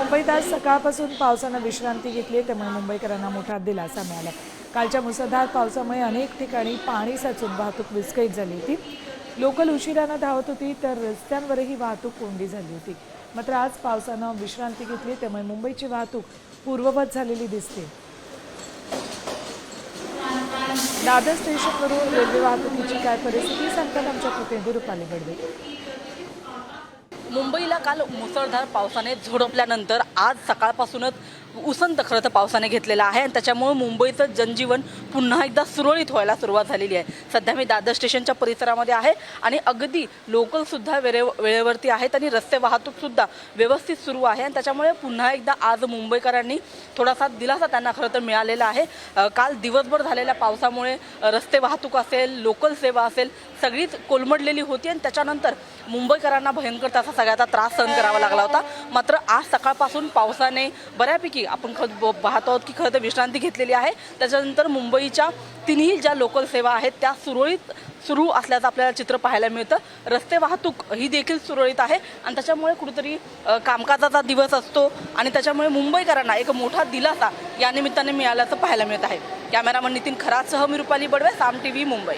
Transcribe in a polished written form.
मुंबईत आज सकाळपासून पावसानं विश्रांती घेतली, त्यामुळे मुंबईकरांना मोठा दिलासा मिळाला। कालच्या मुसळधार पावसामुळे अनेक ठिकाणी पाणी साचून वाहतूक विस्कळीत झाली होती। लोकल उशिरानं धावत होती तर रस्त्यांवरही वाहतूक कोंडी झाली होती। मात्र आज पावसानं विश्रांती घेतली, त्यामुळे मुंबईची वाहतूक पूर्ववत झालेली दिसते। दादर स्टेशनवरून रेल्वे वाहतुकीची काय परिस्थिती सांगतात आमच्या प्रतिनिधी रुपाली बडवे। मुंबईला काल मुसळधार पावसाने झोडपल्यानंतर आज सकाळपासूनच उसंत खरं तर पावसाने घेतलेला आहे आणि त्याच्यामुळे मुंबईचं जनजीवन पुन्हा एकदा सुरळीत व्हायला सुरुवात झालेली आहे। सध्या मी दादर स्टेशनच्या परिसरामध्ये आहे आणि अगदी लोकलसुद्धा वेळेवरती आहेत आणि रस्ते वाहतूकसुद्धा व्यवस्थित सुरू आहे आणि त्याच्यामुळे पुन्हा एकदा आज मुंबईकरांनी थोडासा दिलासा त्यांना खरं तर मिळालेला आहे। काल दिवसभर झालेल्या पावसामुळे रस्ते वाहतूक असेल, लोकल सेवा असेल, सगळीच कोलमडलेली होती आणि त्याच्यानंतर मुंबईकरांना भयंकर त्याचा सगळ्याचा त्रास सहन करावा लागला होता। मात्र आज सकाळपासून पावसाने बऱ्यापैकी आपण पाहतो आहोत की खरं तर विश्रांती घेतलेली आहे। त्याच्यानंतर मुंबईच्या तिन्ही ज्या लोकल सेवा आहेत त्या सुरळीत सुरू असल्याचं आपल्याला चित्र पाहायला मिळतं। रस्ते वाहतूक ही देखील सुरळीत आहे आणि त्याच्यामुळे कुठेतरी कामकाजाचा दिवस असतो आणि त्याच्यामुळे मुंबईकरांना एक मोठा दिलासा या निमित्ताने मिळाल्याचं पाहायला मिळत आहे। कॅमेरामन नितीन खरातसह मी रुपाली बडवे, साम टीव्ही, मुंबई।